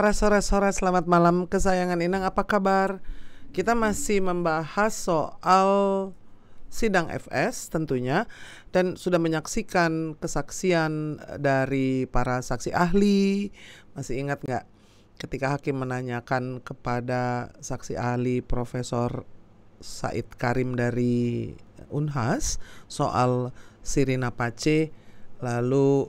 Para sore-sore selamat malam kesayangan Inang, apa kabar? Kita masih membahas soal sidang FS tentunya, dan sudah menyaksikan kesaksian dari para saksi ahli. Masih ingat nggak ketika hakim menanyakan kepada saksi ahli Profesor Said Karim dari Unhas soal Sirina Pace, lalu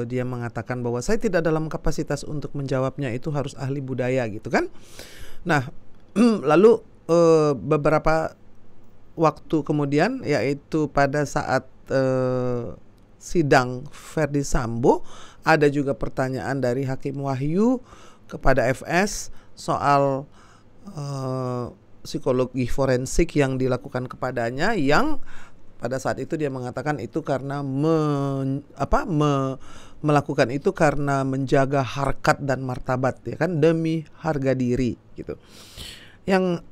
dia mengatakan bahwa saya tidak dalam kapasitas untuk menjawabnya, itu harus ahli budaya gitu kan. Nah lalu beberapa waktu kemudian, yaitu pada saat sidang Verdi Sambo, ada juga pertanyaan dari Hakim Wahyu kepada FS soal psikologi forensik yang dilakukan kepadanya, yang pada saat itu dia mengatakan itu karena melakukan itu karena menjaga harkat dan martabat, ya kan, demi harga diri gitu. Yang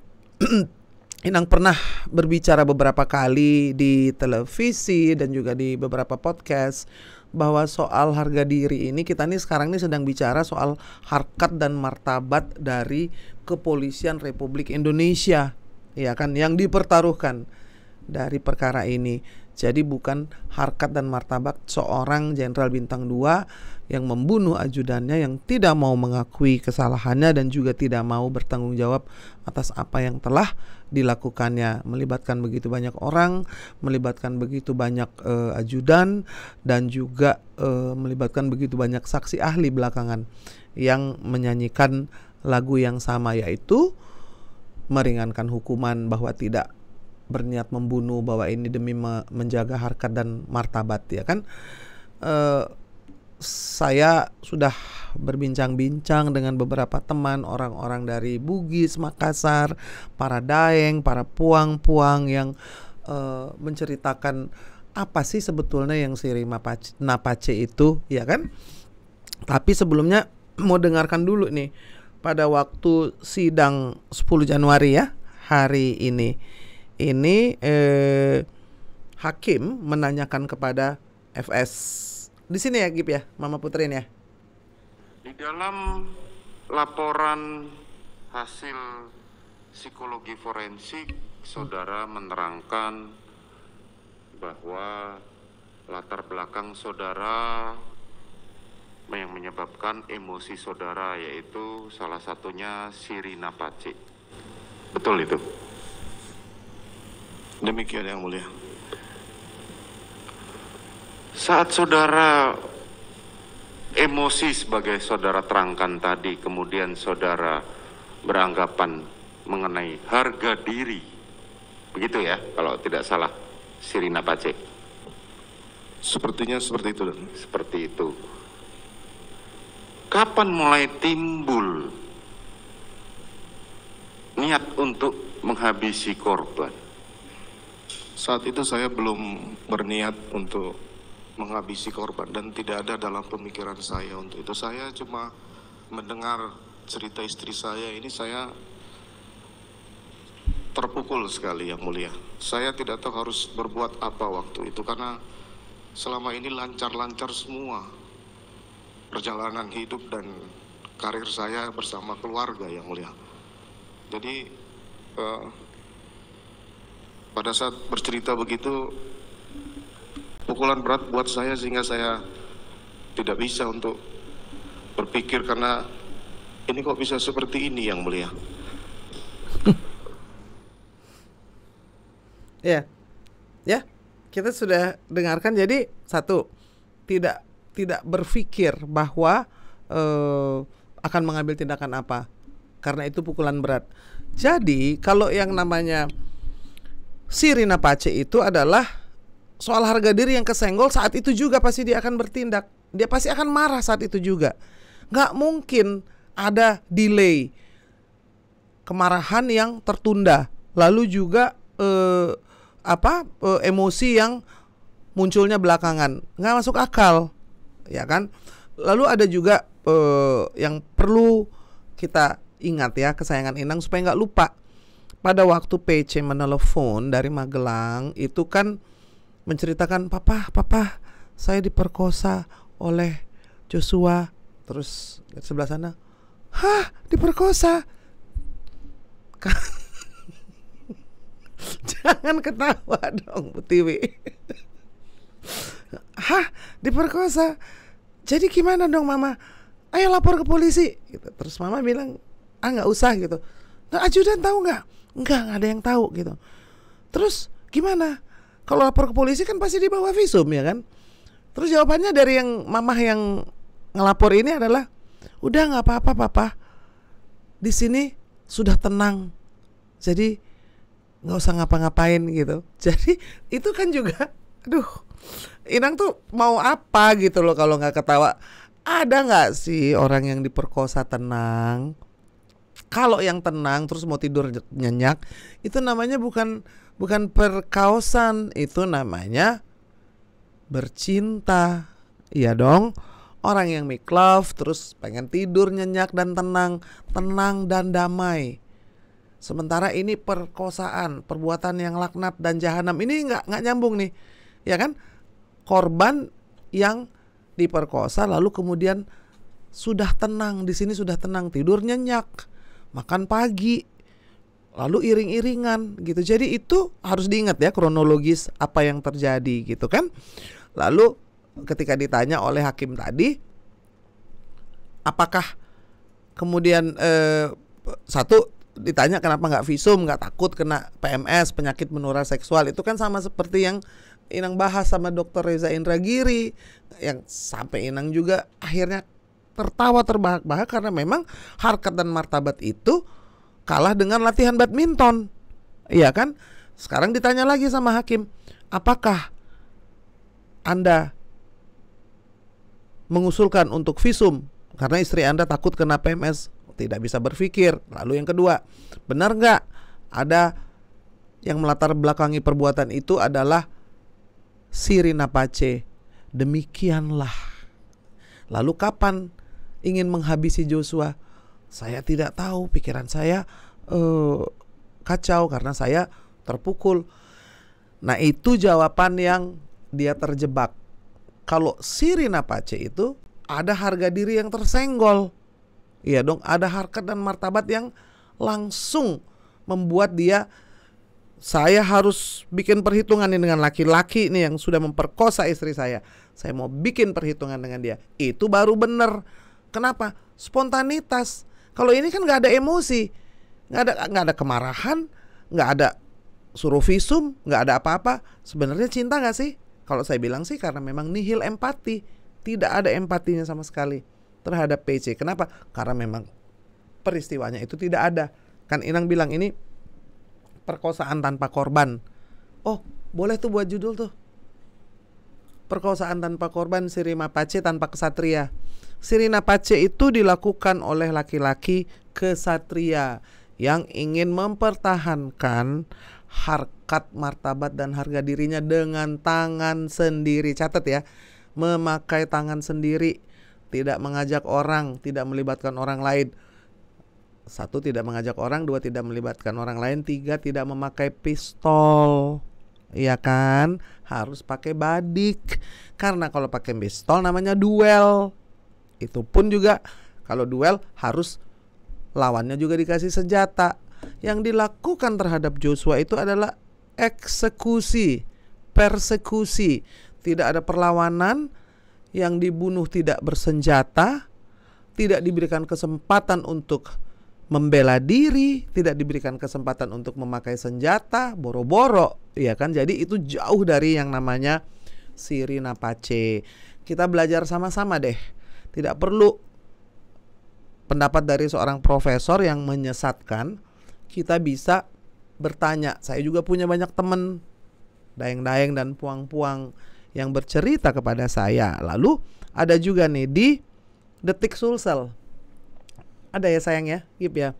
Inang pernah berbicara beberapa kali di televisi dan juga di beberapa podcast bahwa soal harga diri ini, kita nih sekarang ini sedang bicara soal harkat dan martabat dari Kepolisian Republik Indonesia, ya kan, yang dipertaruhkan dari perkara ini. Jadi bukan harkat dan martabat seorang Jenderal Bintang 2 yang membunuh ajudannya, yang tidak mau mengakui kesalahannya dan juga tidak mau bertanggung jawab atas apa yang telah dilakukannya, melibatkan begitu banyak orang, melibatkan begitu banyak ajudan, dan juga melibatkan begitu banyak saksi ahli belakangan yang menyanyikan lagu yang sama, yaitu meringankan hukuman bahwa tidak berniat membunuh, bahwa ini demi menjaga harkat dan martabat, ya kan. Saya sudah berbincang-bincang dengan beberapa teman, orang-orang dari Bugis, Makassar, para Daeng, para puang-puang yang menceritakan apa sih sebetulnya yang Sirina Pace itu, ya kan. Tapi sebelumnya mau dengarkan dulu nih, pada waktu sidang 10 Januari ya, hari ini hakim menanyakan kepada FS. Di sini ya Gip ya, Mama Putrin ya. Di dalam laporan hasil psikologi forensik, saudara menerangkan bahwa latar belakang saudara yang menyebabkan emosi saudara yaitu salah satunya Sirina Pace. Betul itu? Demikian yang mulia. Saat saudara emosi sebagai saudara terangkan tadi, kemudian saudara beranggapan mengenai harga diri, begitu ya kalau tidak salah, Sirina Pace? Sepertinya seperti itu. Seperti itu. Kapan mulai timbul niat untuk menghabisi korban? Saat itu saya belum berniat untuk menghabisi korban dan tidak ada dalam pemikiran saya untuk itu. Saya cuma mendengar cerita istri saya ini, saya terpukul sekali yang mulia. Saya tidak tahu harus berbuat apa waktu itu, karena selama ini lancar-lancar semua perjalanan hidup dan karir saya bersama keluarga yang mulia. Jadi pada saat bercerita begitu, pukulan berat buat saya, sehingga saya tidak bisa untuk berpikir, karena ini kok bisa seperti ini yang mulia. Ya, kita sudah dengarkan. Jadi satu, tidak berpikir bahwa akan mengambil tindakan apa, karena itu pukulan berat. Jadi kalau yang namanya Sirina Pace itu adalah soal harga diri yang kesenggol, saat itu juga pasti dia akan bertindak. Dia pasti akan marah saat itu juga. Nggak mungkin ada delay, kemarahan yang tertunda, lalu juga emosi yang munculnya belakangan. Nggak masuk akal, ya kan. Lalu ada juga yang perlu kita ingat ya, kesayangan Inang, supaya nggak lupa. Pada waktu PC menelepon dari Magelang itu kan menceritakan, papa saya diperkosa oleh Joshua. Terus sebelah sana, Hah, diperkosa? Jangan ketawa dong, Bu Tiwi. Hah, diperkosa? Jadi gimana dong Mama? Ayo lapor ke polisi gitu. Terus Mama bilang, nggak usah gitu. Nah, ajudan tahu nggak? Nggak ada yang tahu gitu. Terus gimana? Kalau lapor ke polisi kan pasti dibawa visum ya kan? Terus jawabannya dari yang Mama yang ngelapor ini adalah, udah nggak apa-apa Papa, di sini sudah tenang, jadi nggak usah ngapa-ngapain gitu. Jadi itu kan juga, aduh, Inang tuh mau apa gitu loh kalau nggak ketawa. Ada nggak sih orang yang diperkosa tenang? Kalau yang tenang terus mau tidur nyenyak, itu namanya bukan perkausan, itu namanya bercinta. Iya dong. Orang yang make love terus pengen tidur nyenyak dan tenang dan damai. Sementara ini perkosaan, perbuatan yang laknat dan jahanam. Ini nggak nyambung nih, ya kan? Korban yang diperkosa lalu kemudian sudah tenang, di sini sudah tenang, tidur nyenyak, makan pagi, lalu iring-iringan gitu. Jadi itu harus diingat ya kronologis apa yang terjadi gitu kan. Lalu ketika ditanya oleh hakim tadi, apakah kemudian satu ditanya kenapa nggak visum, nggak takut kena PMS, penyakit menular seksual, itu kan sama seperti yang Inang bahas sama Dr. Reza Indragiri, yang sampai Inang juga akhirnya tertawa terbahak-bahak karena memang harkat dan martabat itu kalah dengan latihan badminton, iya kan? Sekarang ditanya lagi sama hakim, apakah Anda mengusulkan untuk visum karena istri Anda takut kena PMS, tidak bisa berpikir. Lalu yang kedua, benar nggak ada yang melatar belakangi perbuatan itu adalah Sirina Pace? Demikianlah. Lalu kapan ingin menghabisi Joshua? Saya tidak tahu, pikiran saya kacau karena saya terpukul. Nah itu jawaban yang dia terjebak. Kalau Sirina Pace itu ada harga diri yang tersenggol. Iya dong, ada harkat dan martabat yang langsung membuat dia, saya harus bikin perhitungan nih dengan laki-laki nih yang sudah memperkosa istri saya. Saya mau bikin perhitungan dengan dia. Itu baru benar. Kenapa? Spontanitas. Kalau ini kan nggak ada emosi, nggak ada kemarahan, nggak ada suruh visum, nggak ada apa-apa. Sebenarnya cinta nggak sih? Kalau saya bilang sih karena memang nihil empati, tidak ada empatinya sama sekali terhadap PC. Kenapa? Karena memang peristiwanya itu tidak ada. Kan Inang bilang ini perkosaan tanpa korban. Oh, boleh tuh buat judul tuh. Perkosaan tanpa korban, Sirina Pace tanpa kesatria. Sirina Pace itu dilakukan oleh laki-laki kesatria yang ingin mempertahankan harkat, martabat dan harga dirinya dengan tangan sendiri. Catat ya, memakai tangan sendiri, tidak mengajak orang, tidak melibatkan orang lain. 1, tidak mengajak orang. 2, tidak melibatkan orang lain. 3, tidak memakai pistol. Iya kan? Harus pakai badik. Karena kalau pakai pistol namanya duel. Itu pun juga kalau duel harus lawannya juga dikasih senjata. Yang dilakukan terhadap Joshua itu adalah eksekusi, persekusi. Tidak ada perlawanan, yang dibunuh tidak bersenjata, tidak diberikan kesempatan untuk membela diri, tidak diberikan kesempatan untuk memakai senjata, boro-boro, ya kan? Jadi itu jauh dari yang namanya Sirina Pace. Kita belajar sama-sama deh. Tidak perlu pendapat dari seorang profesor yang menyesatkan. Kita bisa bertanya. Saya juga punya banyak teman daeng-daeng dan puang-puang yang bercerita kepada saya. Lalu ada juga nih di Detik Sulsel. Ada ya sayang ya, Gip ya.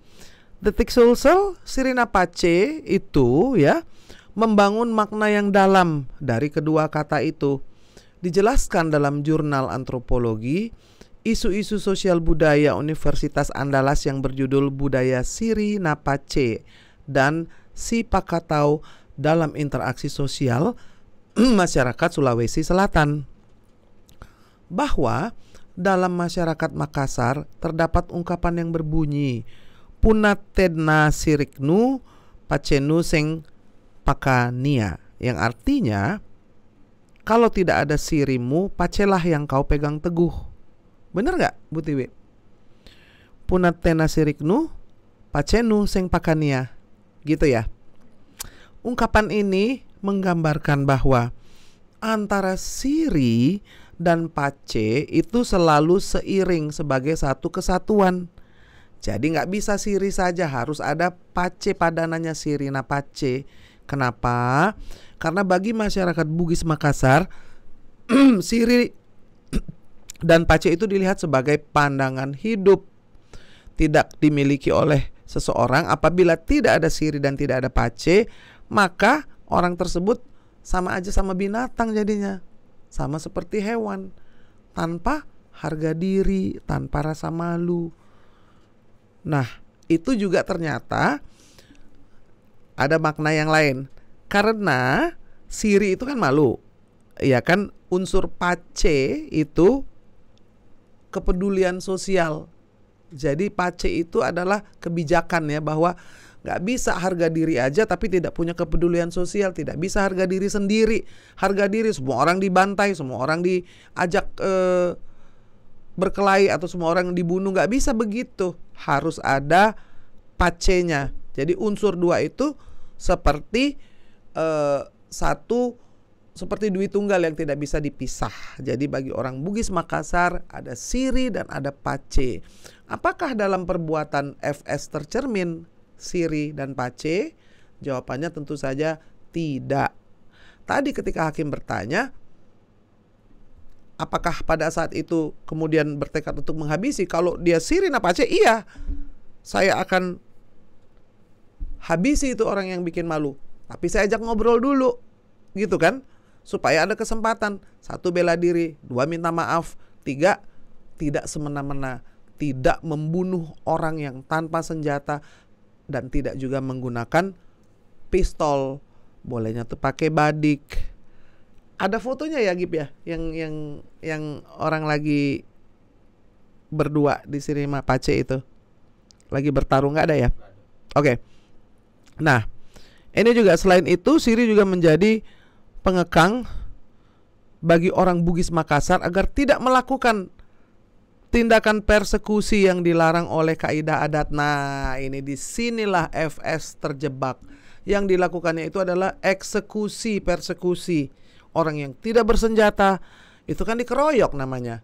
Detik Sulsel, Sirina Pace itu ya membangun makna yang dalam dari kedua kata itu. Dijelaskan dalam jurnal antropologi isu-isu sosial budaya Universitas Andalas yang berjudul Budaya Sirina Pace dan Si Pakatau dalam Interaksi Sosial Masyarakat Sulawesi Selatan, bahwa dalam masyarakat Makassar terdapat ungkapan yang berbunyi punatena siriknu pacenu sing pakania, yang artinya kalau tidak ada sirimu, pacelah yang kau pegang teguh. Bener gak Bu Tiwi? Punatena siriknu pacenu sing pakania, gitu ya. Ungkapan ini menggambarkan bahwa antara siri dan pace itu selalu seiring sebagai satu kesatuan. Jadi nggak bisa siri saja, harus ada pace padanannya siri na pace. Kenapa? Karena bagi masyarakat Bugis Makassar siri dan pace itu dilihat sebagai pandangan hidup, tidak dimiliki oleh seseorang. Apabila tidak ada siri dan tidak ada pace, maka orang tersebut sama aja sama binatang jadinya, sama seperti hewan, tanpa harga diri, tanpa rasa malu. Nah, itu juga ternyata ada makna yang lain. Karena siri itu kan malu, ya kan, unsur pace itu kepedulian sosial. Jadi pace itu adalah kebijakan ya, bahwa nggak bisa harga diri aja tapi tidak punya kepedulian sosial, tidak bisa harga diri sendiri. Harga diri semua orang dibantai, semua orang diajak berkelahi atau semua orang dibunuh, nggak bisa begitu. Harus ada pacenya. Jadi unsur dua itu seperti seperti duit tunggal yang tidak bisa dipisah. Jadi bagi orang Bugis Makassar ada siri dan ada pace. Apakah dalam perbuatan FS tercermin siri dan pace? Jawabannya tentu saja tidak. Tadi ketika hakim bertanya, apakah pada saat itu kemudian bertekad untuk menghabisi? Kalau dia siri dan pace, iya, saya akan habisi itu orang yang bikin malu. Tapi saya ajak ngobrol dulu, gitu kan? Supaya ada kesempatan. 1, bela diri. 2, minta maaf. 3, tidak semena-mena, tidak membunuh orang yang tanpa senjata, dan tidak juga menggunakan pistol. Bolehnya tuh pakai badik. Ada fotonya ya Gip ya, yang orang lagi berdua di Sirima Pace itu, lagi bertarung, nggak ada ya? Oke. Nah, ini juga selain itu siri juga menjadi pengekang bagi orang Bugis Makassar agar tidak melakukan tindakan persekusi yang dilarang oleh kaidah adat. Nah, ini disinilah FS terjebak. Yang dilakukannya itu adalah eksekusi, persekusi. Orang yang tidak bersenjata itu kan dikeroyok namanya,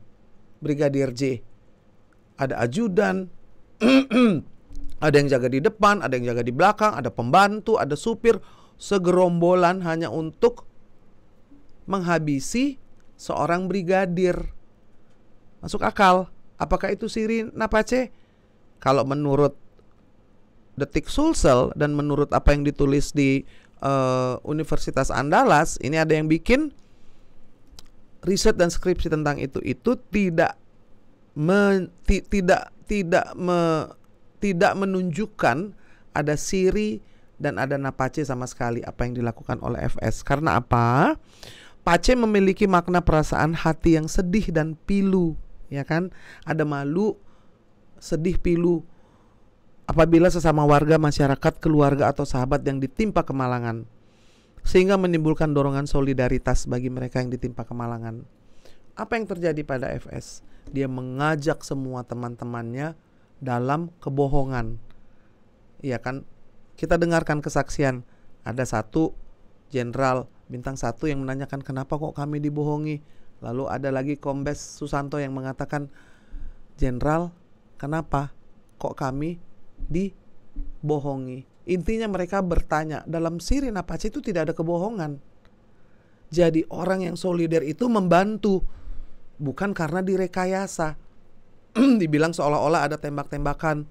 Brigadir J. Ada ajudan, ada yang jaga di depan, ada yang jaga di belakang, ada pembantu, ada supir, segerombolan hanya untuk menghabisi seorang brigadir. Masuk akal? Apakah itu siri napace? Kalau menurut Detik Sulsel dan menurut apa yang ditulis di Universitas Andalas, ini ada yang bikin riset dan skripsi tentang itu tidak menunjukkan ada siri dan ada napace sama sekali apa yang dilakukan oleh FS. Karena apa? Pace memiliki makna perasaan hati yang sedih dan pilu, ya kan? Ada malu, sedih, pilu apabila sesama warga, masyarakat, keluarga atau sahabat yang ditimpa kemalangan, sehingga menimbulkan dorongan solidaritas bagi mereka yang ditimpa kemalangan. Apa yang terjadi pada FS? Dia mengajak semua teman-temannya dalam kebohongan, ya kan? Kita dengarkan kesaksian. Ada satu jenderal bintang 1 yang menanyakan kenapa kok kami dibohongi. Lalu ada lagi Kombes Susanto yang mengatakan, jenderal, kenapa kok kami dibohongi? Intinya mereka bertanya. Dalam siri napace itu tidak ada kebohongan. Jadi orang yang solider itu membantu, bukan karena direkayasa. Dibilang seolah-olah ada tembak-tembakan.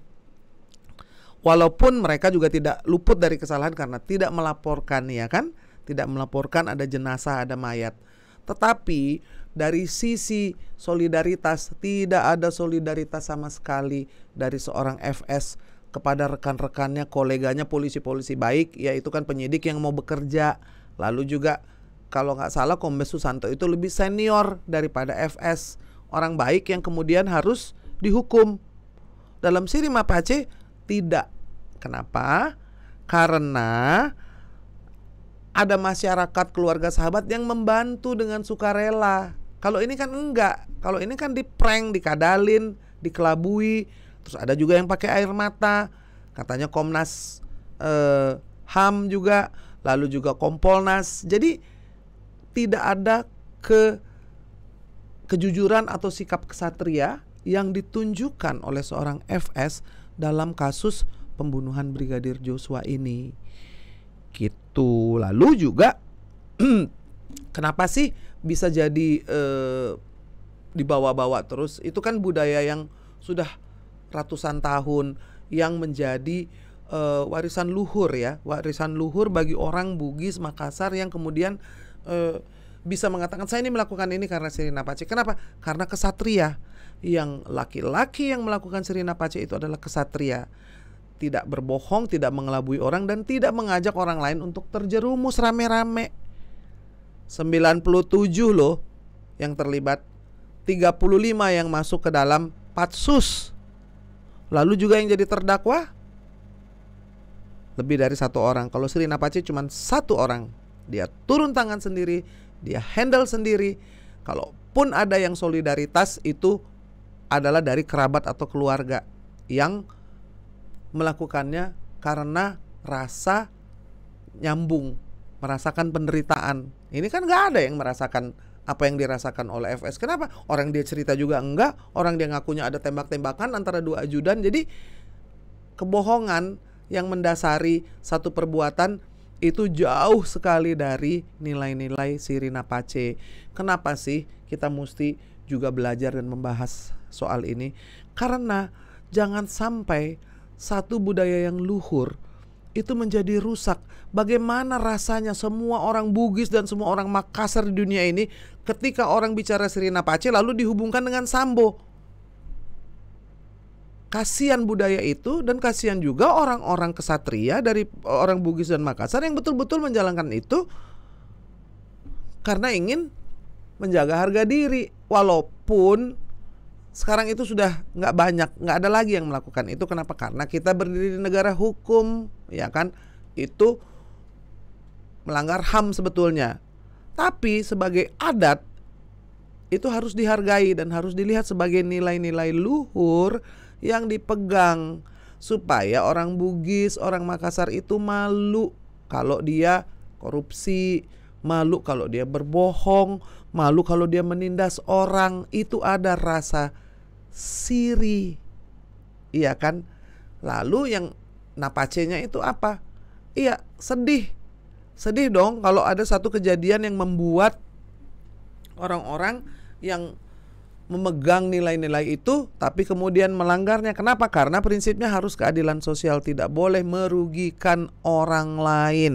Walaupun mereka juga tidak luput dari kesalahan karena tidak melaporkan, ya kan? Tidak melaporkan ada jenazah, ada mayat. Tetapi dari sisi solidaritas, tidak ada solidaritas sama sekali dari seorang FS kepada rekan-rekannya, koleganya, polisi-polisi baik, yaitu kan penyidik yang mau bekerja. Lalu juga kalau nggak salah Kombes Susanto itu lebih senior daripada FS. orang baik yang kemudian harus dihukum. Dalam Siri Mapache tidak. Kenapa? Karena ada masyarakat keluarga sahabat yang membantu dengan sukarela. Kalau ini kan enggak. Kalau ini kan diprank, dikadalin, dikelabui. Terus ada juga yang pakai air mata. Katanya Komnas HAM juga, lalu juga Kompolnas. Jadi tidak ada kejujuran atau sikap kesatria yang ditunjukkan oleh seorang FS dalam kasus pembunuhan Brigadir Joshua ini. Gitu. Lalu juga kenapa sih bisa jadi dibawa-bawa terus? Itu kan budaya yang sudah ratusan tahun yang menjadi warisan luhur ya, warisan luhur bagi orang Bugis Makassar yang kemudian bisa mengatakan saya ini melakukan ini karena Siri Napache. Kenapa? Karena kesatria. Yang laki-laki yang melakukan Siri Napache itu adalah kesatria. Tidak berbohong, tidak mengelabui orang, dan tidak mengajak orang lain untuk terjerumus rame-rame. 97 loh yang terlibat, 35 yang masuk ke dalam patsus. Lalu juga yang jadi terdakwa lebih dari 1 orang. Kalau Siri Napache cuma 1 orang. Dia turun tangan sendiri, dia handle sendiri. Kalaupun ada yang solidaritas, itu adalah dari kerabat atau keluarga yang melakukannya karena rasa nyambung, merasakan penderitaan. Ini kan gak ada yang merasakan apa yang dirasakan oleh FS. Kenapa? Orang dia cerita juga enggak, orang dia ngakunya ada tembak-tembakan antara 2 ajudan. Jadi kebohongan yang mendasari satu perbuatan itu jauh sekali dari nilai-nilai Siri Napache. Kenapa sih kita mesti juga belajar dan membahas soal ini? Karena jangan sampai satu budaya yang luhur itu menjadi rusak. Bagaimana rasanya semua orang Bugis dan semua orang Makassar di dunia ini ketika orang bicara Siri Napache lalu dihubungkan dengan Sambo. Kasihan budaya itu, dan kasihan juga orang-orang kesatria dari orang Bugis dan Makassar yang betul-betul menjalankan itu karena ingin menjaga harga diri. Walaupun sekarang itu sudah nggak banyak, nggak ada lagi yang melakukan itu. Kenapa? Karena kita berdiri di negara hukum, ya kan? Itu melanggar HAM sebetulnya. Tapi sebagai adat itu harus dihargai dan harus dilihat sebagai nilai-nilai luhur yang dipegang, supaya orang Bugis, orang Makassar itu malu kalau dia korupsi, malu kalau dia berbohong, malu kalau dia menindas orang. Itu ada rasa siri, iya kan? Lalu yang Napache-nya itu apa? Iya, sedih dong kalau ada satu kejadian yang membuat orang-orang yang memegang nilai-nilai itu tapi kemudian melanggarnya. Kenapa? Karena prinsipnya harus keadilan sosial, tidak boleh merugikan orang lain,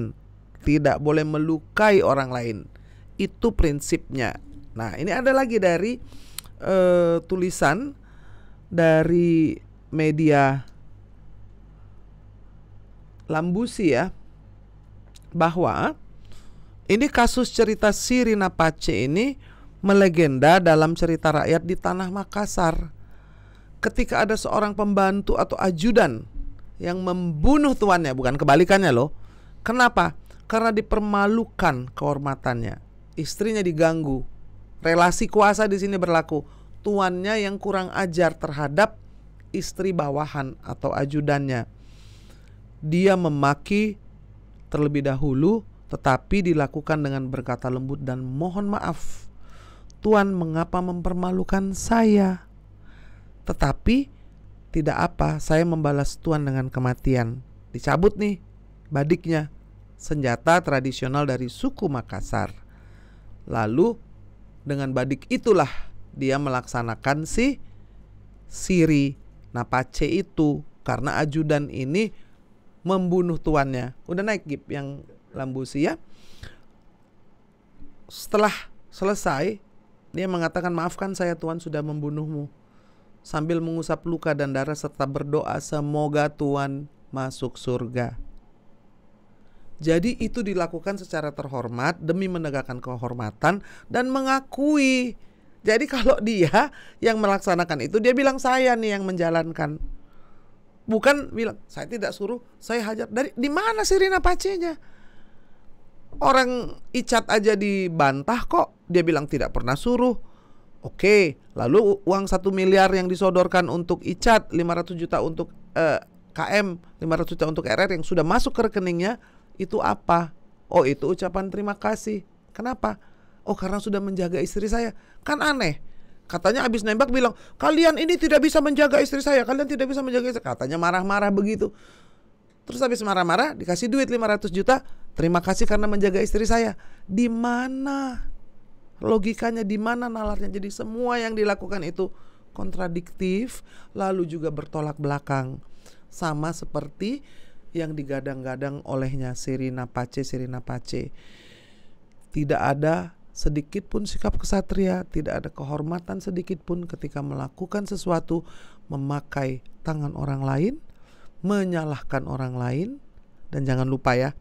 tidak boleh melukai orang lain. Itu prinsipnya. Nah, ini ada lagi dari tulisan dari media Lambusi ya, bahwa ini kasus cerita Siri Napache ini melegenda dalam cerita rakyat di tanah Makassar. Ketika ada seorang pembantu atau ajudan yang membunuh tuannya, bukan kebalikannya loh. Kenapa? Karena dipermalukan kehormatannya. Istrinya diganggu. Relasi kuasa di sini berlaku. Tuannya yang kurang ajar terhadap istri bawahan atau ajudannya. Dia memaki terlebih dahulu, tetapi dilakukan dengan berkata lembut dan mohon maaf. Tuan, mengapa mempermalukan saya? Tetapi tidak apa, saya membalas Tuan dengan kematian. Dicabut nih badiknya, senjata tradisional dari suku Makassar. Lalu dengan badik itulah dia melaksanakan si Siri Napache itu, karena ajudan ini membunuh tuannya. Udah naik Gip yang Lambusi ya. Setelah selesai, dia mengatakan, maafkan saya Tuan sudah membunuhmu, sambil mengusap luka dan darah serta berdoa semoga Tuan masuk surga. Jadi itu dilakukan secara terhormat demi menegakkan kehormatan dan mengakui Jadi kalau dia yang melaksanakan itu, dia bilang saya nih yang menjalankan. Bukan bilang saya tidak suruh, saya hajar. Di mana Sirina Pace-nya? Orang Icat aja dibantah kok. Dia bilang tidak pernah suruh. Oke, lalu uang 1 miliar yang disodorkan untuk Icat, 500 juta untuk KM, 500 juta untuk RR yang sudah masuk ke rekeningnya, itu apa? Oh, itu ucapan terima kasih. Kenapa? Oh, karena sudah menjaga istri saya. Kan aneh. Katanya abis nembak bilang, kalian ini tidak bisa menjaga istri saya, kalian tidak bisa menjaga istri. Katanya marah-marah begitu. Terus habis marah-marah dikasih duit 500 juta, terima kasih karena menjaga istri saya. Di mana logikanya, di mana nalarnya? Jadi semua yang dilakukan itu kontradiktif, lalu juga bertolak belakang. Sama seperti yang digadang-gadang olehnya Sirina Pace. Tidak ada sedikit pun sikap kesatria, tidak ada kehormatan sedikit pun ketika melakukan sesuatu, memakai tangan orang lain, menyalahkan orang lain. Dan jangan lupa ya,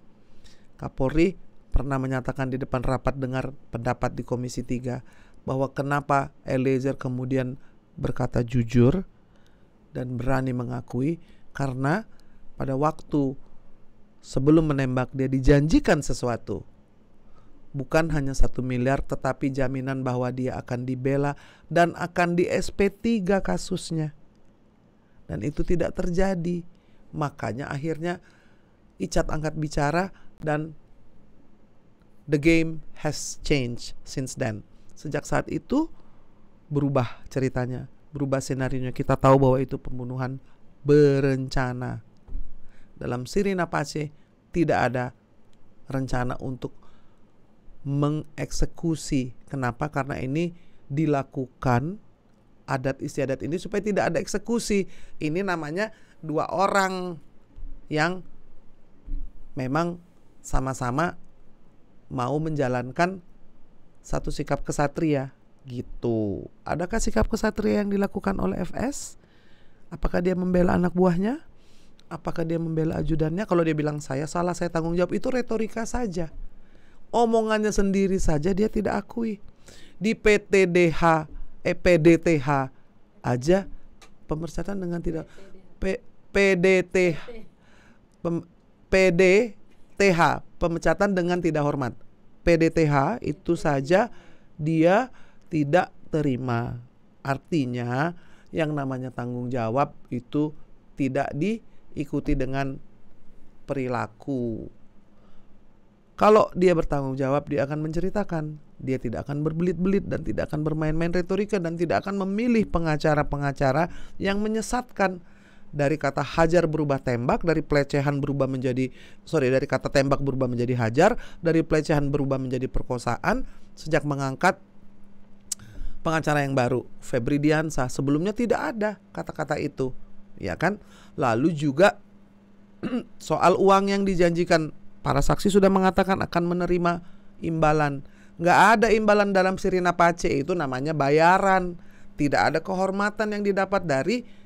Kapolri pernah menyatakan di depan rapat dengar pendapat di Komisi 3 bahwa kenapa Eliezer kemudian berkata jujur dan berani mengakui, karena pada waktu sebelum menembak dia dijanjikan sesuatu. Bukan hanya 1 miliar, tetapi jaminan bahwa dia akan dibela dan akan di SP3 kasusnya. Dan itu tidak terjadi. Makanya akhirnya Icat angkat bicara dan the game has changed since then. Sejak saat itu berubah ceritanya, berubah senarionya. Kita tahu bahwa itu pembunuhan berencana. Dalam Sirina Pace tidak ada rencana untuk mengeksekusi. Kenapa? Karena ini dilakukan adat istiadat ini supaya tidak ada eksekusi. Ini namanya 2 orang yang memang sama-sama mau menjalankan satu sikap kesatria gitu. Adakah sikap kesatria yang dilakukan oleh FS? Apakah dia membela anak buahnya? Apakah dia membela ajudannya? Kalau dia bilang saya salah, saya tanggung jawab, itu retorika saja. Omongannya sendiri saja dia tidak akui. Di PDTH aja pemercatan dengan tidak PDTH pemecatan dengan tidak hormat. PDTH itu saja dia tidak terima. Artinya yang namanya tanggung jawab itu tidak diikuti dengan perilaku. Kalau dia bertanggung jawab, dia akan menceritakan. Dia tidak akan berbelit-belit dan tidak akan bermain-main retorika dan tidak akan memilih pengacara-pengacara yang menyesatkan. Dari kata hajar berubah tembak, dari pelecehan berubah menjadi dari kata tembak berubah menjadi hajar, dari pelecehan berubah menjadi perkosaan sejak mengangkat pengacara yang baru, Febri Diansah. Sebelumnya tidak ada kata-kata itu, ya kan? Lalu juga soal uang yang dijanjikan, para saksi sudah mengatakan akan menerima imbalan. Nggak ada imbalan dalam Sirina Pace, itu namanya bayaran. Tidak ada kehormatan yang didapat dari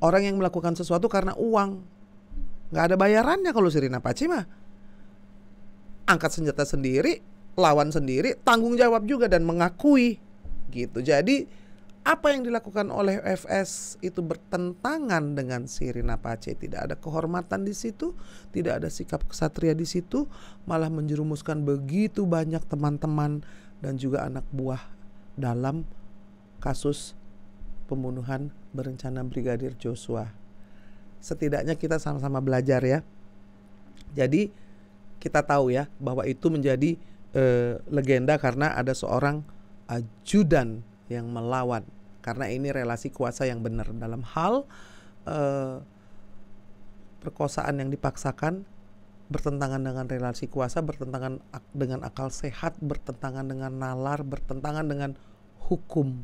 orang yang melakukan sesuatu karena uang. Nggak ada bayarannya kalau Sirina Pace mah. Angkat senjata sendiri, lawan sendiri, tanggung jawab juga dan mengakui gitu. Jadi apa yang dilakukan oleh FS itu bertentangan dengan Sirina Pace. Tidak ada kehormatan di situ, tidak ada sikap kesatria di situ, malah menjerumuskan begitu banyak teman-teman dan juga anak buah dalam kasus pembunuhan berencana Brigadir Joshua. Setidaknya kita sama-sama belajar ya. Jadi kita tahu ya bahwa itu menjadi legenda karena ada seorang ajudan yang melawan, karena ini relasi kuasa yang benar dalam hal perkosaan yang dipaksakan, bertentangan dengan relasi kuasa, bertentangan dengan akal sehat, bertentangan dengan nalar, bertentangan dengan hukum.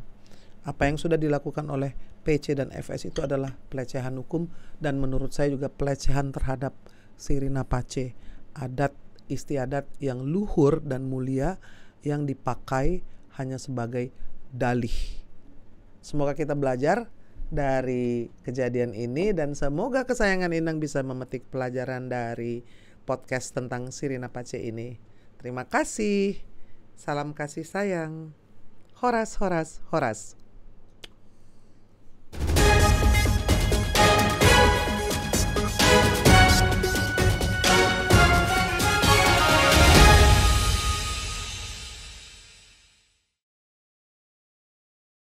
Apa yang sudah dilakukan oleh PC dan FS itu adalah pelecehan hukum dan menurut saya juga pelecehan terhadap Sirina Pace, adat istiadat yang luhur dan mulia yang dipakai hanya sebagai dalih. Semoga kita belajar dari kejadian ini dan semoga kesayangan Inang bisa memetik pelajaran dari podcast tentang Sirina Pace ini. Terima kasih. Salam kasih sayang. Horas, Horas, Horas.